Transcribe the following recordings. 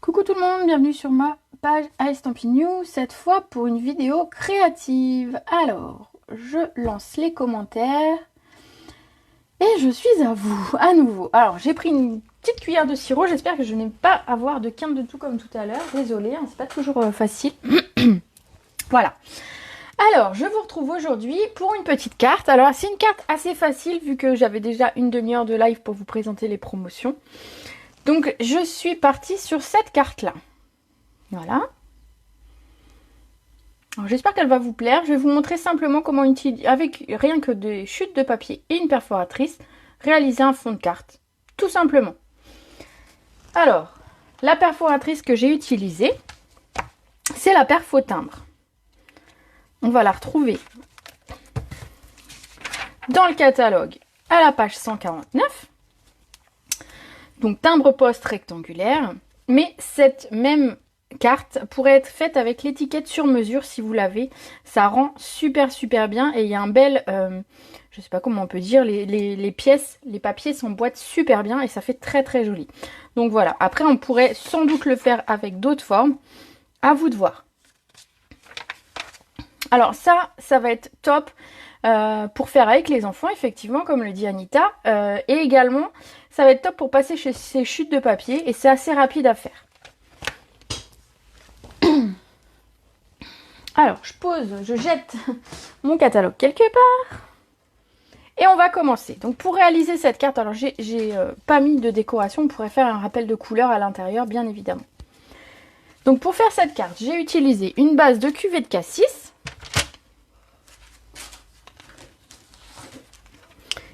Coucou tout le monde, bienvenue sur ma page iStampin' You, cette fois pour une vidéo créative. Alors, je lance les commentaires et je suis à vous, à nouveau. Alors, j'ai pris une petite cuillère de sirop, j'espère que je n'ai pas à avoir de quinte de tout comme tout à l'heure. Désolée, hein, c'est pas toujours facile. Voilà. Alors, je vous retrouve aujourd'hui pour une petite carte. Alors, c'est une carte assez facile vu que j'avais déjà une demi-heure de live pour vous présenter les promotions. Donc, je suis partie sur cette carte-là. Voilà. J'espère qu'elle va vous plaire. Je vais vous montrer simplement comment utiliser, avec rien que des chutes de papier et une perforatrice, réaliser un fond de carte. Tout simplement. Alors, la perforatrice que j'ai utilisée, c'est la Perfo Timbre. On va la retrouver dans le catalogue à la page 149. Donc, timbre poste rectangulaire. Mais cette même carte pourrait être faite avec l'étiquette sur mesure si vous l'avez. Ça rend super bien. Et il y a un bel, je sais pas comment on peut dire, les pièces, les papiers s'emboîtent super bien et ça fait très joli. Donc voilà. Après, on pourrait sans doute le faire avec d'autres formes. À vous de voir. Alors ça va être top pour faire avec les enfants, effectivement, comme le dit Anita. Et également, ça va être top pour passer chez ces chutes de papier. Et c'est assez rapide à faire. Alors, je jette mon catalogue quelque part. Et on va commencer. Donc, pour réaliser cette carte, alors j'ai pas mis de décoration. On pourrait faire un rappel de couleurs à l'intérieur, bien évidemment. Donc, pour faire cette carte, j'ai utilisé une base de cuvée de cassis.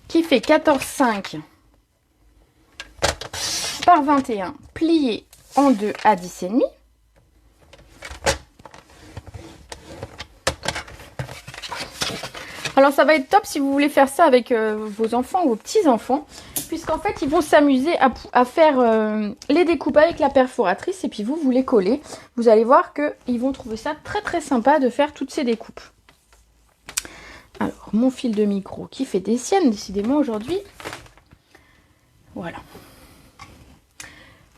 Qui fait 14,5 par 21, plié en 2 à 10,5. Alors ça va être top si vous voulez faire ça avec vos enfants ou vos petits-enfants, puisqu'en fait ils vont s'amuser à faire les découpes avec la perforatrice et puis vous les collez. Vous allez voir qu'ils vont trouver ça très sympa de faire toutes ces découpes. Alors mon fil de micro qui fait des siennes décidément aujourd'hui. Voilà.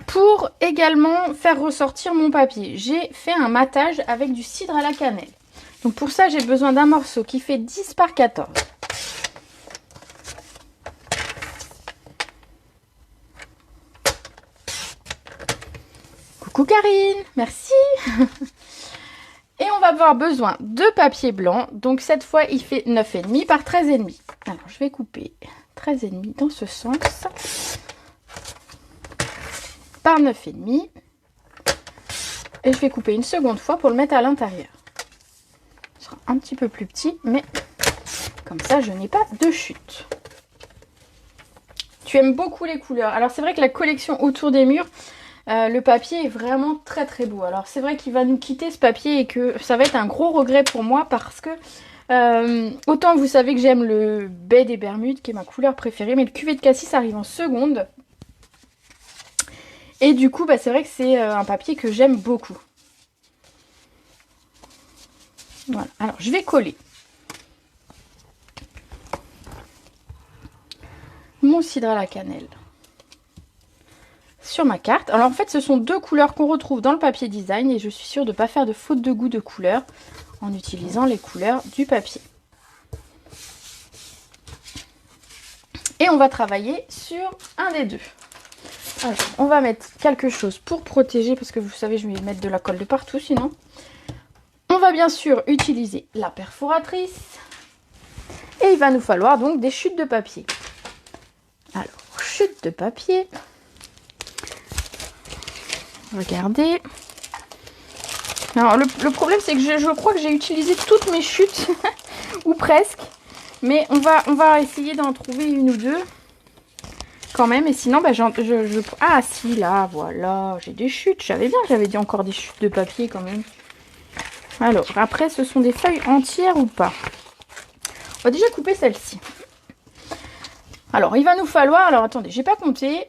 Pour également faire ressortir mon papier, j'ai fait un matage avec du cidre à la cannelle. Donc pour ça, j'ai besoin d'un morceau qui fait 10 par 14. Coucou Karine, merci. Et on va avoir besoin de papier blanc. Donc cette fois, il fait 9,5 par 13,5. Alors je vais couper 13,5 dans ce sens. Par 9,5. Et je vais couper une seconde fois pour le mettre à l'intérieur. Ce sera un petit peu plus petit, mais comme ça, je n'ai pas de chute. Tu aimes beaucoup les couleurs. Alors, c'est vrai que la collection autour des murs, le papier est vraiment très beau. Alors, c'est vrai qu'il va nous quitter ce papier et que ça va être un gros regret pour moi parce que autant vous savez que j'aime le baie des Bermudes, qui est ma couleur préférée, mais le cuvée de cassis arrive en seconde. Et du coup, c'est vrai que c'est un papier que j'aime beaucoup. Voilà, alors je vais coller mon cidre à la cannelle sur ma carte. Alors en fait, ce sont deux couleurs qu'on retrouve dans le papier design et je suis sûre de ne pas faire de faute de goût de couleur en utilisant les couleurs du papier. Et on va travailler sur un des deux. Alors, on va mettre quelque chose pour protéger parce que vous savez, je vais mettre de la colle de partout sinon. On va bien sûr utiliser la perforatrice. Et il va nous falloir donc des chutes de papier. Alors, chutes de papier. Regardez. Alors, le problème, c'est que je crois que j'ai utilisé toutes mes chutes. Ou presque. Mais on va essayer d'en trouver une ou deux. Quand même. Et sinon, ah si, là, voilà. J'ai des chutes. J'avais bien, j'avais dit encore des chutes de papier quand même. Alors, après, ce sont des feuilles entières ou pas? On va déjà couper celle-ci. Alors, il va nous falloir... Alors, attendez, j'ai pas compté.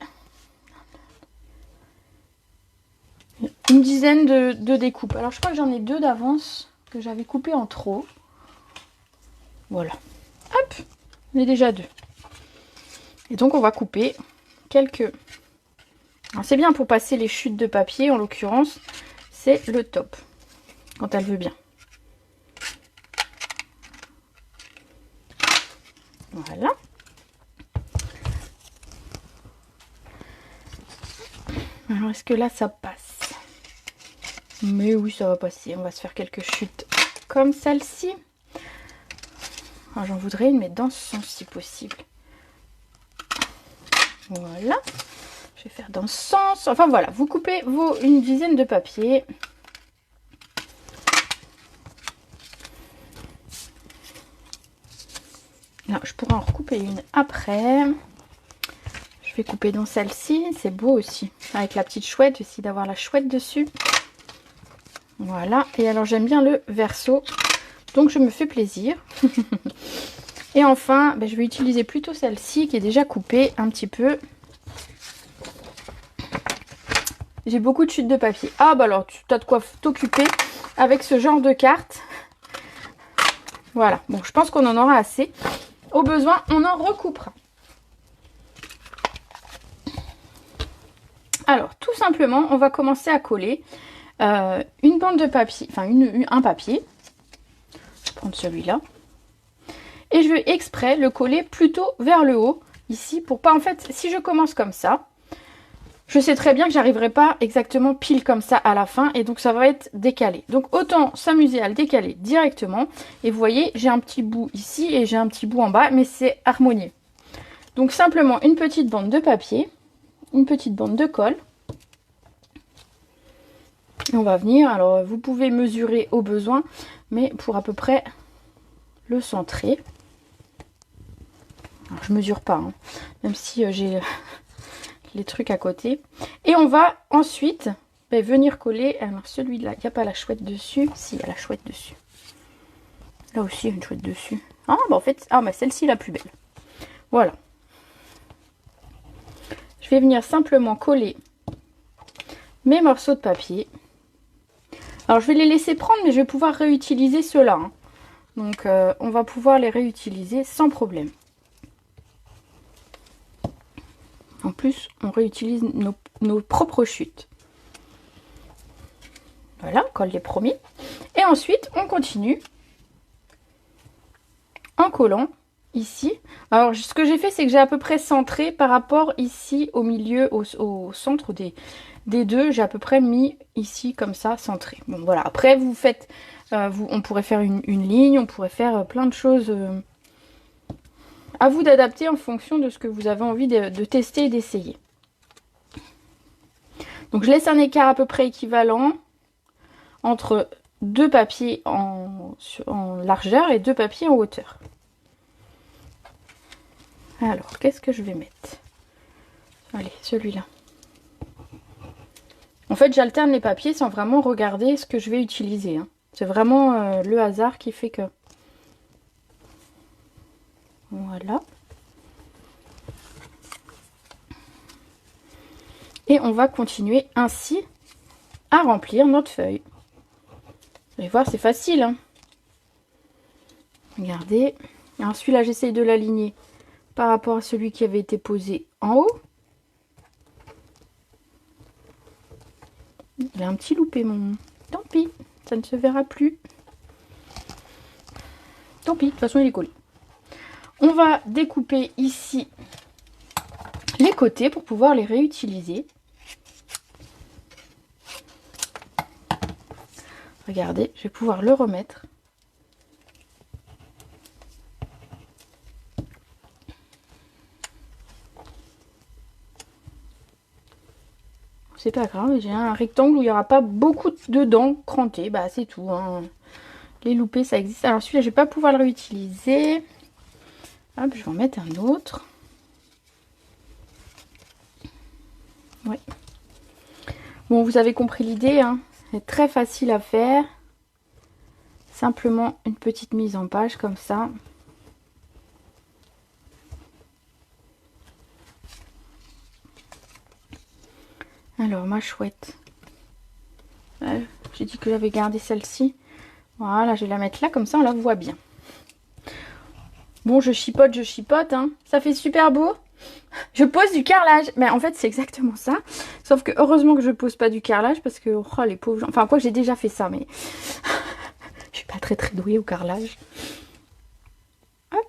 Une dizaine de découpes. Alors, je crois que j'en ai deux d'avance que j'avais coupé en trop. Voilà. Hop, on est déjà deux. Et donc, on va couper quelques C'est bien pour passer les chutes de papier, en l'occurrence, c'est le top, quand elle veut bien. Voilà. Alors, est-ce que là, ça passe? Mais oui, ça va passer. On va se faire quelques chutes comme celle-ci. J'en voudrais une, mais dans ce sens, si possible. Voilà. Je vais faire dans ce sens. Enfin, voilà. Vous coupez une dizaine de papiers. Là, je pourrais en recouper une après. Je vais couper dans celle-ci. C'est beau aussi. Avec la petite chouette. J'essaie d'avoir la chouette dessus. Voilà. Et alors, j'aime bien le verso. Donc, je me fais plaisir. Et enfin, je vais utiliser plutôt celle-ci qui est déjà coupée un petit peu. J'ai beaucoup de chutes de papier. Ah, bah alors, tu as de quoi t'occuper avec ce genre de carte. Voilà. Bon, je pense qu'on en aura assez. Au besoin, on en recoupera. Alors, tout simplement, on va commencer à coller une bande de papier, enfin un papier. Je vais prendre celui-là. Et je vais exprès le coller plutôt vers le haut, ici, pour pas, en fait, si je commence comme ça, je sais très bien que j'arriverai pas exactement pile comme ça à la fin, et donc ça va être décalé. Donc autant s'amuser à le décaler directement. Et vous voyez, j'ai un petit bout ici et j'ai un petit bout en bas, mais c'est harmonieux. Donc simplement une petite bande de papier, une petite bande de colle. Et on va venir, alors vous pouvez mesurer au besoin, mais pour à peu près le centrer. Alors, je mesure pas, hein, même si j'ai les trucs à côté. Et on va ensuite venir coller. Alors celui-là, il n'y a pas la chouette dessus. Si, il y a la chouette dessus. Là aussi, il y a une chouette dessus. Ah, bah en fait, celle-ci la plus belle. Voilà. Je vais venir simplement coller mes morceaux de papier. Alors, je vais les laisser prendre, mais je vais pouvoir réutiliser ceux-là. Hein. Donc, on va pouvoir les réutiliser sans problème. En plus, on réutilise nos propres chutes. Voilà, on colle les premiers. Et ensuite, on continue en collant ici. Alors, ce que j'ai fait, c'est que j'ai à peu près centré par rapport ici au milieu, au centre des deux. J'ai à peu près mis ici comme ça, centré. Bon, voilà. Après, vous faites, on pourrait faire une ligne, on pourrait faire plein de choses. À vous d'adapter en fonction de ce que vous avez envie de tester et d'essayer. Donc, je laisse un écart à peu près équivalent entre deux papiers en largeur et deux papiers en hauteur. Alors, qu'est-ce que je vais mettre? Allez, celui-là. En fait, j'alterne les papiers sans vraiment regarder ce que je vais utiliser. Hein. C'est vraiment le hasard qui fait que... Voilà. Et on va continuer ainsi à remplir notre feuille. Vous allez voir, c'est facile. Hein. Regardez. Alors celui-là, j'essaye de l'aligner par rapport à celui qui avait été posé en haut. Il a un petit loupé, mon... Tant pis, ça ne se verra plus. Tant pis, de toute façon, il est collé. On va découper ici les côtés pour pouvoir les réutiliser. Regardez, je vais pouvoir le remettre. C'est pas grave, j'ai un rectangle où il n'y aura pas beaucoup de dents crantées. Bah c'est tout. Hein. Les loupés, ça existe. Alors celui-là, je vais pas pouvoir le réutiliser. Hop, je vais en mettre un autre. Oui. Bon, vous avez compris l'idée. Hein. C'est très facile à faire. Simplement une petite mise en page comme ça. Alors, ma chouette. J'ai dit que j'avais gardé celle-ci. Voilà, je vais la mettre là, comme ça on la voit bien. Bon, je chipote, hein. Ça fait super beau. Je pose du carrelage. Mais en fait, c'est exactement ça. Sauf que heureusement que je pose pas du carrelage parce que, oh, les pauvres gens. Enfin, quoi, j'ai déjà fait ça, mais je suis pas très douée au carrelage. Hop.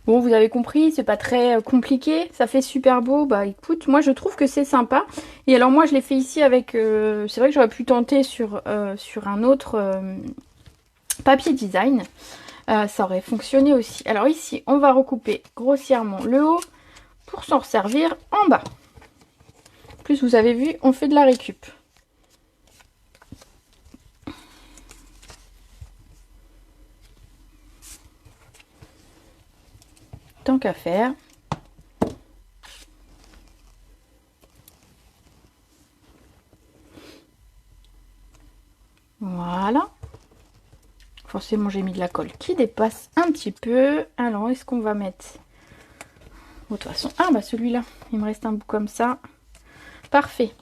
Bon, vous avez compris, c'est pas très compliqué. Ça fait super beau. Bah, écoute, moi, je trouve que c'est sympa. Et alors, moi, je l'ai fait ici avec... c'est vrai que j'aurais pu tenter sur un autre papier design. Ça aurait fonctionné aussi. Alors ici, on va recouper grossièrement le haut pour s'en resservir en bas. En plus, vous avez vu, on fait de la récup. Tant qu'à faire. Voilà. Forcément, j'ai mis de la colle qui dépasse un petit peu. Alors, est-ce qu'on va mettre... Bon, de toute façon... Ah, bah celui-là, il me reste un bout comme ça. Parfait.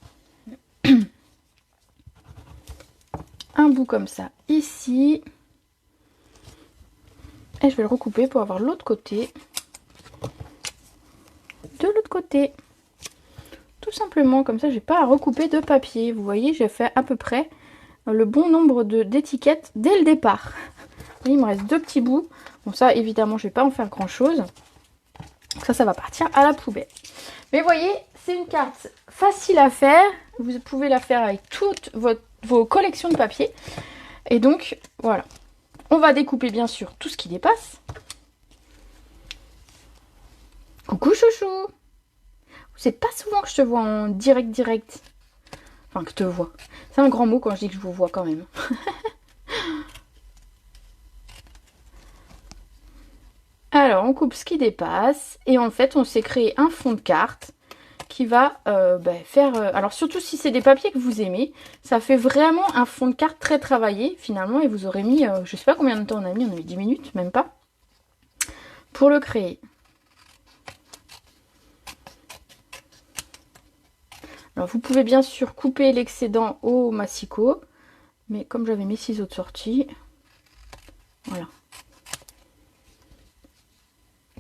Un bout comme ça ici. Et je vais le recouper pour avoir l'autre côté. De l'autre côté. Tout simplement, comme ça, j'ai pas à recouper de papier. Vous voyez, j'ai fait à peu près le bon nombre d'étiquettes dès le départ. Et il me reste 2 petits bouts. Bon, ça, évidemment, je vais pas en faire grand-chose. Ça va partir à la poubelle. Mais vous voyez, c'est une carte facile à faire. Vous pouvez la faire avec toutes vos collections de papier. Et donc, voilà. On va découper, bien sûr, tout ce qui dépasse. Coucou, chouchou! C'est pas souvent que je te vois en direct. Enfin, que te vois. C'est un grand mot quand je dis que je vous vois quand même. Alors, on coupe ce qui dépasse. Et en fait, on s'est créé un fond de carte qui va faire... alors, surtout si c'est des papiers que vous aimez, ça fait vraiment un fond de carte très travaillé, finalement. Et vous aurez mis, je sais pas combien de temps on a mis 10 minutes, même pas, pour le créer. Alors, vous pouvez bien sûr couper l'excédent au massicot. Mais comme j'avais mes ciseaux de sortie, voilà.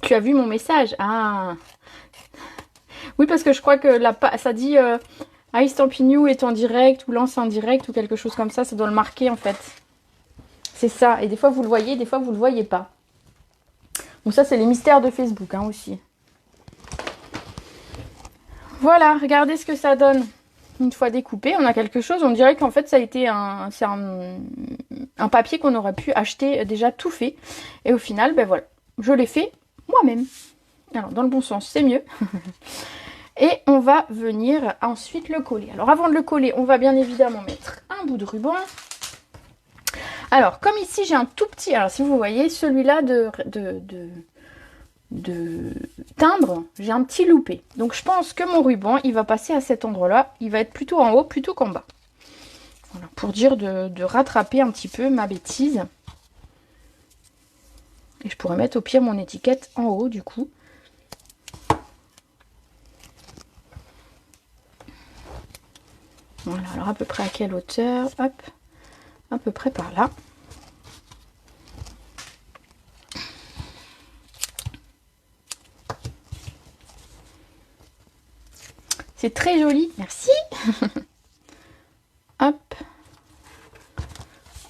Tu as vu mon message? Ah. Oui, parce que je crois que ça dit Ice Stampin' You est en direct ou lance en direct ou quelque chose comme ça. Ça doit le marquer en fait. C'est ça. Et des fois vous le voyez, des fois vous le voyez pas. Donc ça, c'est les mystères de Facebook hein, aussi. Voilà, regardez ce que ça donne. Une fois découpé, on a quelque chose. On dirait qu'en fait, ça a été un papier qu'on aurait pu acheter déjà tout fait. Et au final, ben voilà, je l'ai fait moi-même. Alors, dans le bon sens, c'est mieux. Et on va venir ensuite le coller. Alors, avant de le coller, on va bien évidemment mettre un bout de ruban. Alors, comme ici, j'ai un tout petit... Alors, si vous voyez, celui-là de timbre, j'ai un petit loupé. Donc je pense que mon ruban, il va passer à cet endroit-là. Il va être plutôt en haut plutôt qu'en bas. Voilà, pour dire de rattraper un petit peu ma bêtise. Et je pourrais mettre au pire mon étiquette en haut du coup. Voilà, alors à peu près à quelle hauteur? Hop, à peu près par là. C'est très joli, merci. Hop.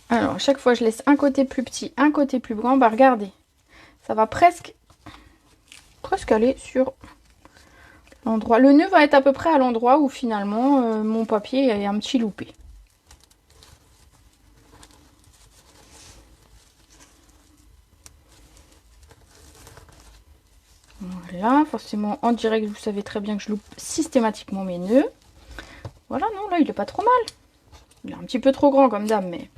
Alors, à chaque fois, je laisse un côté plus petit, un côté plus grand. Bah, regardez, ça va presque aller sur l'endroit. Le nœud va être à peu près à l'endroit où finalement mon papier est un petit loupé. Voilà, forcément en direct, vous savez très bien que je loupe systématiquement mes nœuds. Voilà, non, là il est pas trop mal. Il est un petit peu trop grand comme dame, mais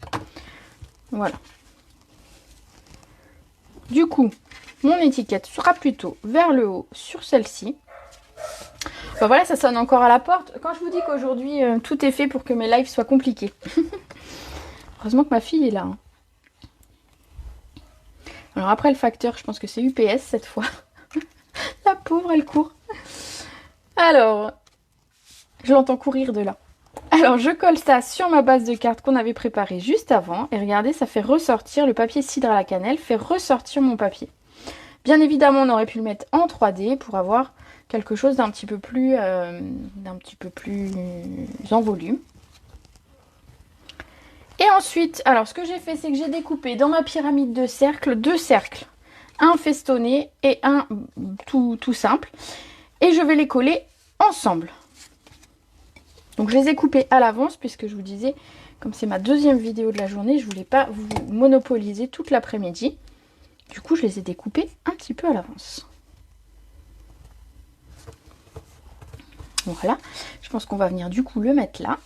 voilà. Du coup, mon étiquette sera plutôt vers le haut sur celle-ci. Ben voilà, ça sonne encore à la porte. Quand je vous dis qu'aujourd'hui, tout est fait pour que mes lives soient compliqués. Heureusement que ma fille est là. Hein. Alors après le facteur, je pense que c'est UPS cette fois. La pauvre, elle court. Alors, je l'entends courir de là. Alors, je colle ça sur ma base de cartes qu'on avait préparée juste avant. Et regardez, ça fait ressortir, le papier cidre à la cannelle fait ressortir mon papier. Bien évidemment, on aurait pu le mettre en 3D pour avoir quelque chose d'un petit peu plus en volume. Et ensuite, alors ce que j'ai fait, c'est que j'ai découpé dans ma pyramide de cercles 2 cercles. Un festonné et un tout simple. Et je vais les coller ensemble. Donc je les ai coupés à l'avance puisque je vous disais, comme c'est ma deuxième vidéo de la journée, je voulais pas vous monopoliser toute l'après-midi. Du coup, je les ai découpés un petit peu à l'avance. Voilà, je pense qu'on va venir du coup le mettre là.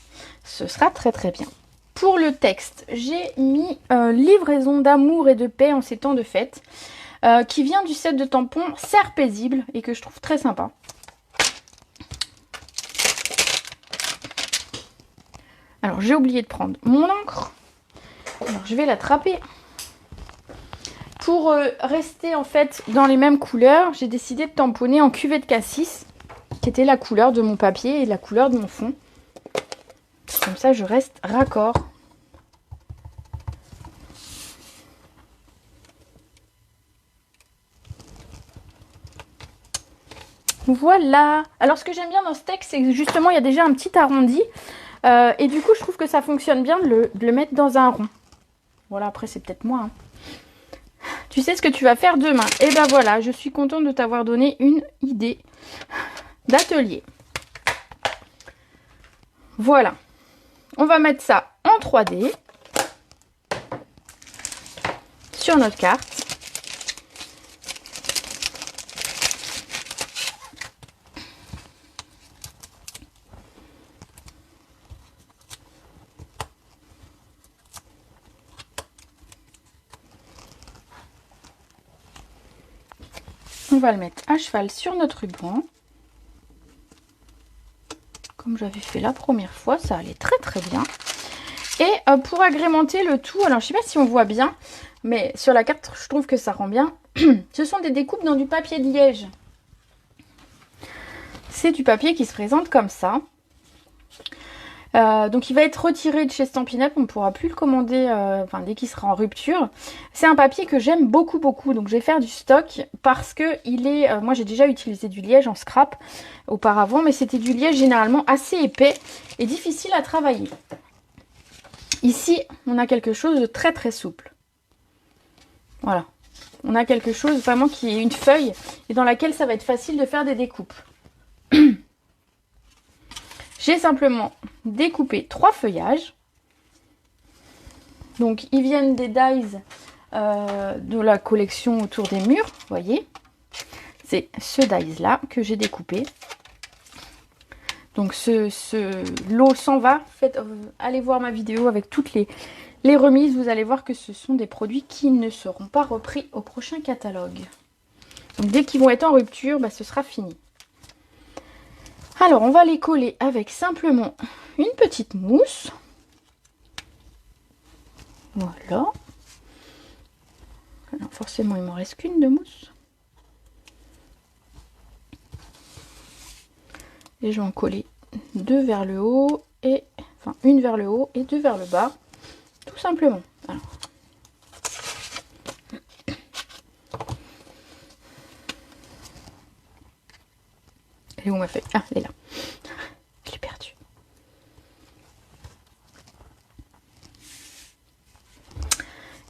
Ce sera très très bien. Pour le texte, j'ai mis livraison d'amour et de paix en ces temps de fête, qui vient du set de tampons Serre paisible et que je trouve très sympa. Alors j'ai oublié de prendre mon encre. Alors je vais l'attraper. Pour rester en fait dans les mêmes couleurs, j'ai décidé de tamponner en cuvette cassis, qui était la couleur de mon papier et la couleur de mon fond. Comme ça, je reste raccord. Voilà. Alors, ce que j'aime bien dans ce texte, c'est que justement, il y a déjà un petit arrondi. Et du coup, je trouve que ça fonctionne bien de le mettre dans un rond. Voilà, après, c'est peut-être moi. Hein. Tu sais ce que tu vas faire demain. Et ben voilà, je suis contente de t'avoir donné une idée d'atelier. Voilà. On va mettre ça en 3D sur notre carte. On va le mettre à cheval sur notre ruban. Comme j'avais fait la première fois, ça allait très très bien. Et pour agrémenter le tout, alors je sais pas si on voit bien, mais sur la carte, je trouve que ça rend bien. Ce sont des découpes dans du papier de liège. C'est du papier qui se présente comme ça. Donc il va être retiré de chez Stampin' Up, on ne pourra plus le commander dès qu'il sera en rupture. C'est un papier que j'aime beaucoup donc je vais faire du stock parce que il est, moi j'ai déjà utilisé du liège en scrap auparavant, mais c'était du liège généralement assez épais et difficile à travailler. Ici on a quelque chose de très très souple. Voilà, on a quelque chose vraiment qui est une feuille et dans laquelle ça va être facile de faire des découpes. J'ai simplement découpé 3 feuillages. Donc, ils viennent des dies de la collection autour des murs, vous voyez. C'est ce dies-là que j'ai découpé. Donc, ce lot s'en va. Allez voir ma vidéo avec toutes les remises. Vous allez voir que ce sont des produits qui ne seront pas repris au prochain catalogue. Donc, dès qu'ils vont être en rupture, ce sera fini. Alors, on va les coller avec simplement une petite mousse. Voilà. Alors, forcément, il ne m'en reste qu'une de mousse. Et je vais en coller deux vers le haut, une vers le haut et deux vers le bas. Tout simplement. Alors. Elle est où ma feuille? Ah, elle est là. Je l'ai perdue.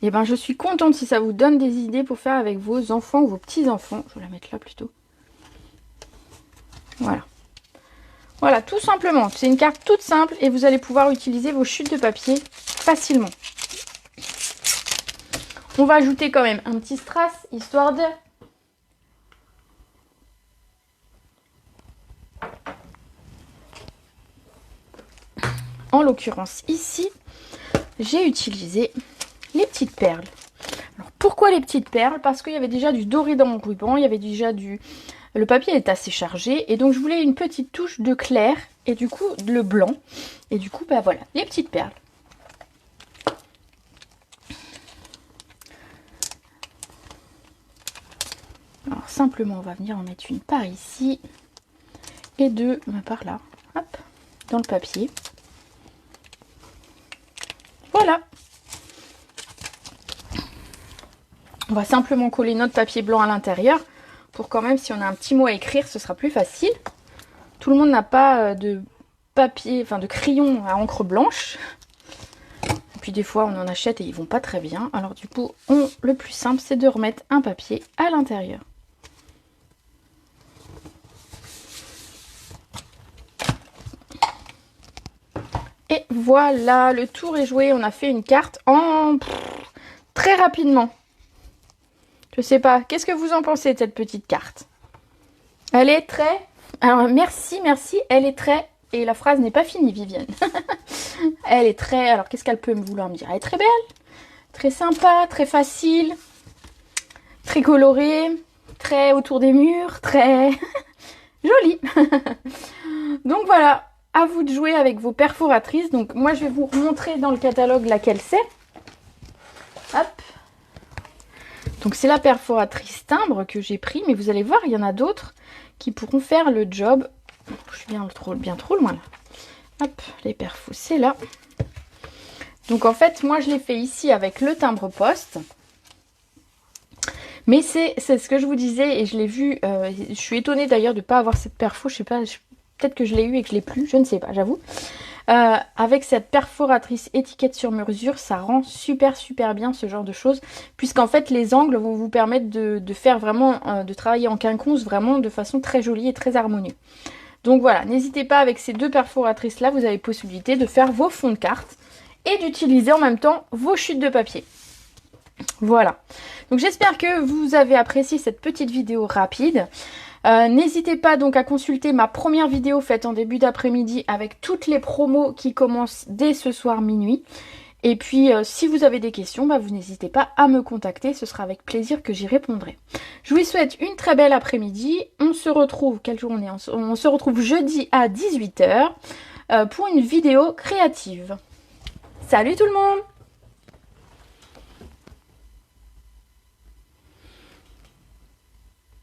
Et ben, je suis contente si ça vous donne des idées pour faire avec vos enfants ou vos petits-enfants. Je vais la mettre là plutôt. Voilà. Voilà, tout simplement. C'est une carte toute simple et vous allez pouvoir utiliser vos chutes de papier facilement. On va ajouter quand même un petit strass, histoire de... En l'occurrence, ici, j'ai utilisé les petites perles. Alors, pourquoi les petites perles? Parce qu'il y avait déjà du doré dans mon ruban, il y avait déjà du... Le papier est assez chargé, et donc je voulais une petite touche de clair, et du coup, le blanc. Et du coup, voilà, les petites perles. Alors, simplement, on va venir en mettre une par ici, et deux par là, hop, dans le papier. Voilà. On va simplement coller notre papier blanc à l'intérieur pour quand même, si on a un petit mot à écrire, ce sera plus facile. Tout le monde n'a pas de papier, enfin de crayon à encre blanche. Et puis des fois, on en achète et ils vont pas très bien. Alors du coup, le plus simple, c'est de remettre un papier à l'intérieur. Et voilà, le tour est joué. On a fait une carte en très rapidement. Je sais pas, qu'est-ce que vous en pensez de cette petite carte? Elle est très... Alors merci, elle est très... Et la phrase n'est pas finie, Viviane. Elle est très... Alors qu'est-ce qu'elle peut me vouloir me dire? Elle est très belle, très sympa, très facile, très colorée, très autour des murs, très jolie. Donc voilà, à vous de jouer avec vos perforatrices. Donc moi je vais vous montrer dans le catalogue laquelle c'est. Hop. Donc c'est la perforatrice timbre que j'ai pris, mais vous allez voir, il y en a d'autres qui pourront faire le job. Je suis bien trop loin là. Hop, les perfos, c'est là. Donc en fait, moi je l'ai fait ici avec le timbre poste. Mais c'est ce que je vous disais et je l'ai vu. Je suis étonnée d'ailleurs de ne pas avoir cette perfo. Je sais pas, peut-être que je l'ai eu et que je l'ai plus, je ne sais pas, j'avoue. Avec cette perforatrice étiquette sur mesure, ça rend super bien ce genre de choses, puisqu'en fait les angles vont vous permettre de faire vraiment, de travailler en quinconce vraiment de façon très jolie et très harmonieuse. Donc voilà, n'hésitez pas, avec ces deux perforatrices là, vous avez possibilité de faire vos fonds de cartes et d'utiliser en même temps vos chutes de papier. Voilà, donc j'espère que vous avez apprécié cette petite vidéo rapide. N'hésitez pas donc à consulter ma première vidéo faite en début d'après-midi avec toutes les promos qui commencent dès ce soir minuit. Et puis si vous avez des questions, vous n'hésitez pas à me contacter, ce sera avec plaisir que j'y répondrai. Je vous souhaite une très belle après-midi. On se retrouve, quelle journée? On se retrouve jeudi à 18 h pour une vidéo créative. Salut tout le monde!